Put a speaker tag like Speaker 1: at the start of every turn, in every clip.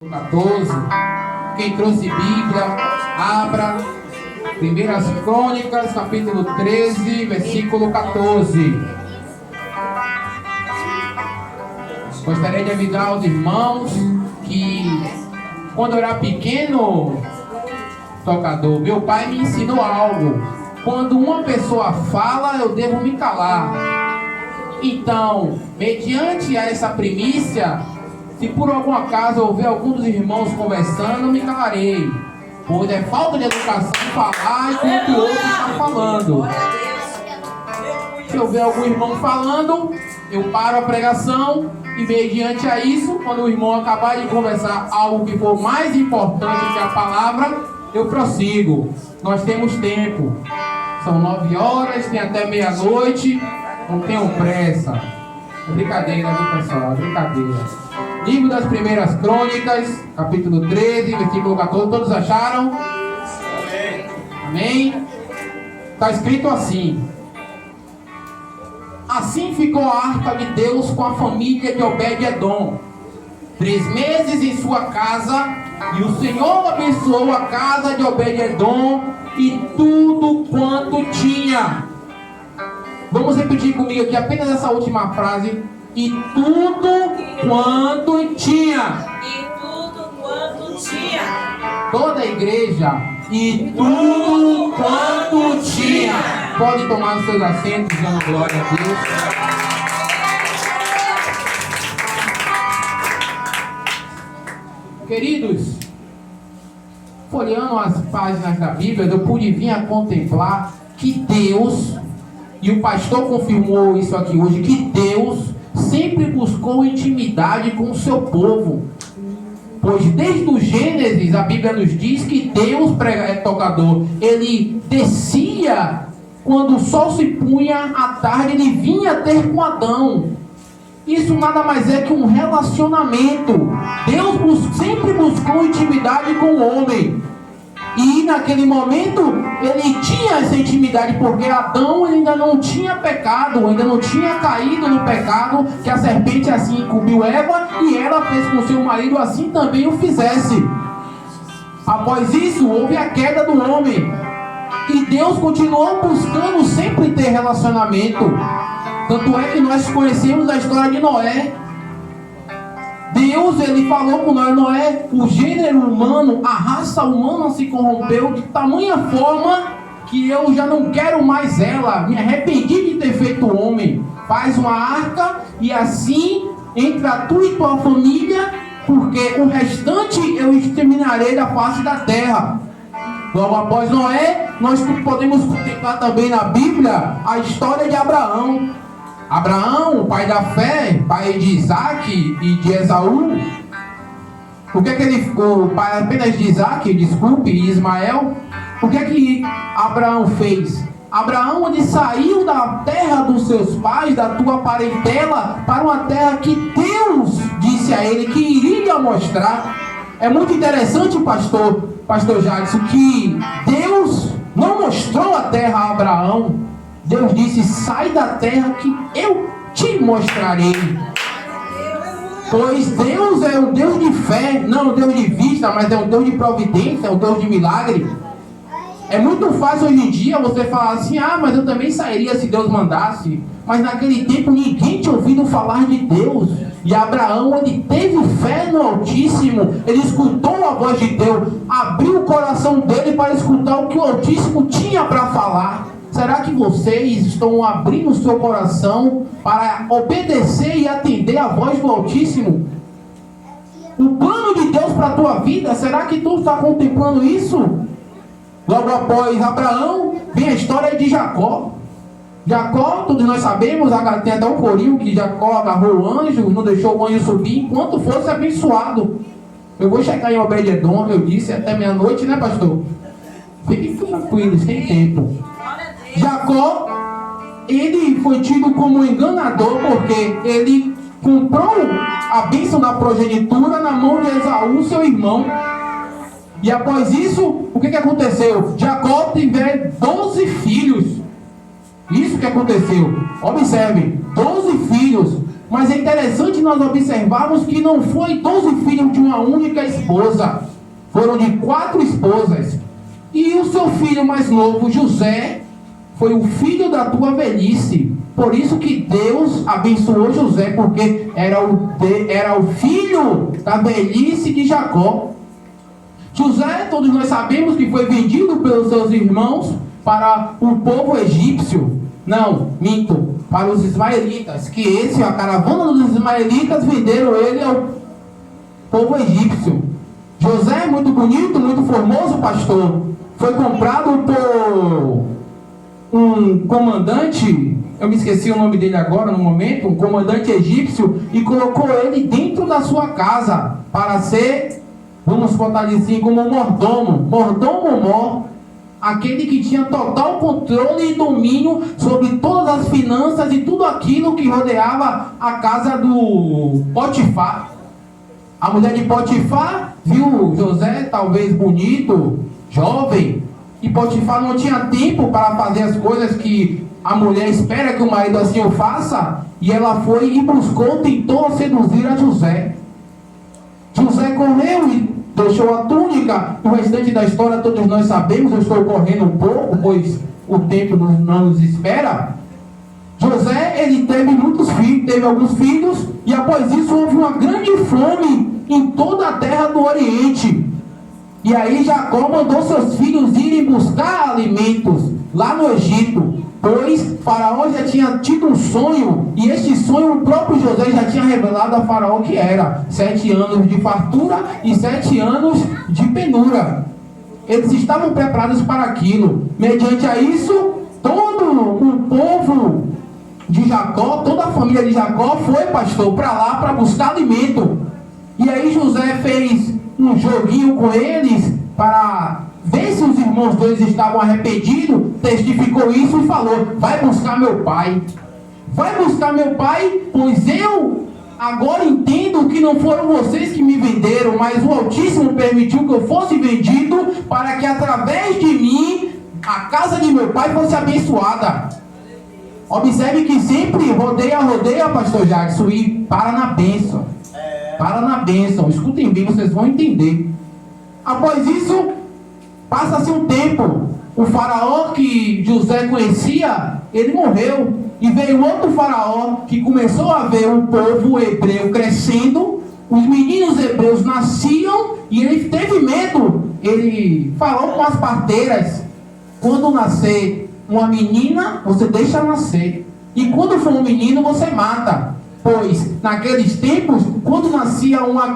Speaker 1: 14. Quem trouxe Bíblia, abra 1 Crônicas, capítulo 13, versículo 14. Gostaria de avisar os irmãos que quando eu era pequeno, tocador, meu pai me ensinou algo. Quando uma pessoa fala, eu devo me calar. Então, mediante a essa primícia, se por algum acaso eu ver algum dos irmãos conversando, eu me calarei. Pois é falta de educação falar enquanto o outro está falando. Se eu ver algum irmão falando, eu paro a pregação e mediante a isso, quando o irmão acabar de conversar algo que for mais importante que a palavra, eu prossigo. Nós temos tempo. São 9 horas, tem até meia-noite. Não tenham pressa. É brincadeira, viu, pessoal? É brincadeira. Livro das Primeiras Crônicas, capítulo 13, versículo 14. Todos acharam? Amém. Amém? Está escrito assim: assim ficou a arca de Deus com a família de Obed-edom 3 meses em sua casa, e o Senhor abençoou a casa de Obed-edom e tudo quanto tinha. Vamos repetir comigo aqui apenas essa última frase. E tudo quanto tinha.
Speaker 2: E tudo quanto tinha.
Speaker 1: Toda a igreja. E tudo quanto tinha. Pode tomar os seus assentos, dando glória a Deus. Queridos, folheando as páginas da Bíblia, eu pude vir a contemplar que Deus, e o pastor confirmou isso aqui hoje, que Deus sempre buscou intimidade com o seu povo. Pois desde o Gênesis a Bíblia nos diz que Deus, tocador, ele descia quando o sol se punha à tarde, ele vinha ter com Adão. Isso nada mais é que um relacionamento. Deus sempre buscou intimidade com o homem. E naquele momento ele tinha essa intimidade, porque Adão ainda não tinha pecado, ainda não tinha caído no pecado, que a serpente assim incumbiu Eva, e ela fez com seu marido assim também o fizesse. Após isso houve a queda do homem, e Deus continuou buscando sempre ter relacionamento. Tanto é que nós conhecemos a história de Noé. Deus, ele falou com Noé, o gênero humano, a raça humana se corrompeu de tamanha forma que eu já não quero mais ela, me arrependi de ter feito o homem. Faz uma arca e assim entra tu e tua família, porque o restante eu exterminarei da face da terra. Logo após Noé, nós podemos contemplar também na Bíblia a história de Abraão. Abraão, o pai da fé, pai de Isaac e de Esaú. O que é que o pai apenas de Isaac, desculpe, e Ismael? O que é que Abraão fez? Abraão, ele saiu da terra dos seus pais, da tua parentela, para uma terra que Deus disse a ele que iria mostrar. É muito interessante, pastor Jadson, que Deus não mostrou a terra a Abraão. Deus disse: sai da terra que eu te mostrarei. Pois Deus é um Deus de fé, não um Deus de vista, mas é um Deus de providência, é um Deus de milagre. É muito fácil hoje em dia você falar assim: ah, mas eu também sairia se Deus mandasse. Mas naquele tempo ninguém tinha ouvido falar de Deus. E Abraão, ele teve fé no Altíssimo, ele escutou a voz de Deus, abriu o coração dele para escutar o que o Altíssimo tinha para falar. Será que vocês estão abrindo o seu coração para obedecer e atender a voz do Altíssimo? O plano de Deus para a tua vida, será que tu está contemplando isso? Logo após Abraão, vem a história de Jacó. Jacó, todos nós sabemos, tem até um corinho que Jacó agarrou o anjo, não deixou o anjo subir enquanto fosse abençoado. Eu vou checar em Obed-edom, eu disse, até meia-noite, né, pastor? Fiquem tranquilos, tem tempo. Jacó, ele foi tido como enganador, porque ele comprou a bênção da progenitura na mão de Esaú, seu irmão. E após isso, o que aconteceu? Jacó teve 12 filhos. Isso que aconteceu. Observe, 12 filhos. Mas é interessante nós observarmos que não foi 12 filhos de uma única esposa. Foram de 4 esposas. E o seu filho mais novo, José, foi o filho da tua velhice. Por isso que Deus abençoou José, porque era o filho da velhice de Jacó. José, todos nós sabemos que foi vendido pelos seus irmãos para o povo egípcio. Não, minto, para os ismaelitas. Que a caravana dos ismaelitas venderam ele ao povo egípcio. José, muito bonito, muito formoso, pastor, foi comprado por um comandante, eu me esqueci o nome dele agora no momento, um comandante egípcio, e colocou ele dentro da sua casa para ser, vamos botar assim, como mordomo-mor, aquele que tinha total controle e domínio sobre todas as finanças e tudo aquilo que rodeava a casa do Potifar. A mulher de Potifar viu José talvez bonito, jovem, e Potifar não tinha tempo para fazer as coisas que a mulher espera que o marido assim o faça, e ela foi e buscou, tentou seduzir a José. José correu e deixou a túnica. O restante da história todos nós sabemos. Eu estou correndo um pouco, pois o tempo não nos espera. José, ele teve muitos filhos, teve alguns filhos, e após isso houve uma grande fome em toda a terra do Oriente. E aí Jacó mandou seus filhos irem buscar alimentos lá no Egito, pois Faraó já tinha tido um sonho, e este sonho o próprio José já tinha revelado a Faraó que era 7 anos de fartura e 7 anos de penura. Eles estavam preparados para aquilo. Mediante a isso, todo o povo de Jacó, toda a família de Jacó foi, pastor, para lá para buscar alimento. E aí José fez um joguinho com eles para ver se os irmãos deles estavam arrependidos, testificou isso e falou: vai buscar meu pai. Vai buscar meu pai, pois eu agora entendo que não foram vocês que me venderam, mas o Altíssimo permitiu que eu fosse vendido para que através de mim a casa de meu pai fosse abençoada. Observe que sempre rodeia, pastor Jackson, e para na bênção. Para na bênção. Escutem bem, vocês vão entender. Após isso, passa-se um tempo. O faraó que José conhecia, ele morreu. E veio outro faraó que começou a ver o povo hebreu crescendo. Os meninos hebreus nasciam e ele teve medo. Ele falou com as parteiras: quando nascer uma menina, você deixa nascer. E quando for um menino, você mata. Pois, naqueles tempos, quando nascia uma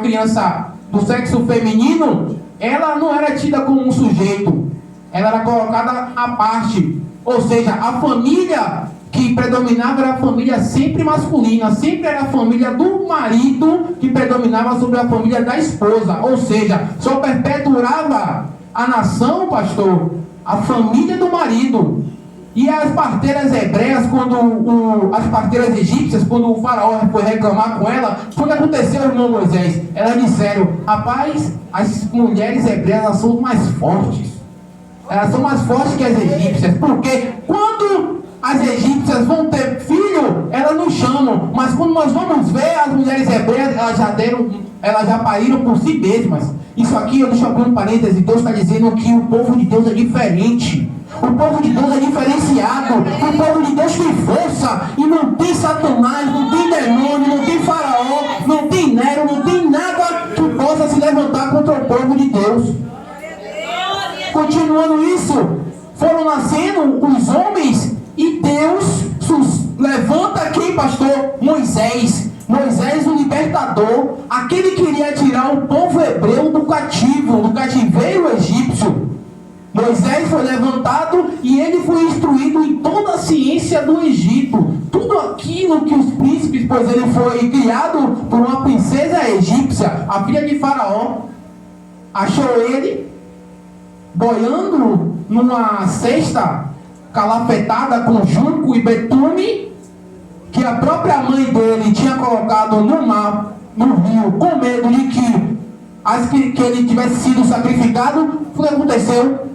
Speaker 1: criança do sexo feminino, ela não era tida como um sujeito. Ela era colocada à parte. Ou seja, a família que predominava era a família sempre masculina. Sempre era a família do marido que predominava sobre a família da esposa. Ou seja, só perpetuava a nação, pastor, a família do marido. E as parteiras hebreias, as parteiras egípcias, quando o faraó foi reclamar com ela, o que aconteceu, irmão Moisés? Elas disseram: rapaz, as mulheres hebreias, elas são mais fortes. Elas são mais fortes que as egípcias, porque quando as egípcias vão ter filho, elas nos chamam, mas quando nós vamos ver as mulheres hebreias, elas já pariram por si mesmas. Isso aqui, eu deixo abrir um parêntese, Deus está dizendo que o povo de Deus é diferente. O povo de Deus é diferenciado. O povo de Deus tem força. E não tem Satanás, não tem demônio, não tem faraó, não tem Nero, não tem nada que possa se levantar contra o povo de Deus. Continuando isso, foram nascendo os homens e Deus levanta quem, pastor? Moisés. Moisés, o libertador, aquele que iria tirar o povo hebreu do cativeiro egípcio. Moisés foi levantado e ele foi instruído em toda a ciência do Egito. Tudo aquilo que os príncipes, pois ele foi criado por uma princesa egípcia, a filha de Faraó, achou ele boiando numa cesta calafetada com junco e betume, que a própria mãe dele tinha colocado no mar, no rio, com medo de que ele tivesse sido sacrificado. O que aconteceu?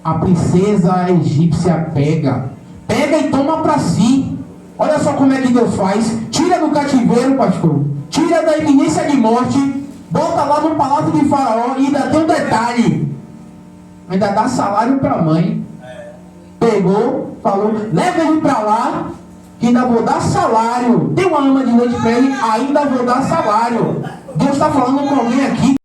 Speaker 1: A princesa egípcia pega e toma para si. Olha só como é que Deus faz. Tira do cativeiro, pastor. Tira da iminência de morte. Bota lá no palácio de Faraó. E ainda tem um detalhe. Ainda dá salário para a mãe. Pegou, falou, leva ele para lá, que ainda vou dar salário. Tem uma ama de noite para ele, ainda vou dar salário. Deus está falando com alguém aqui.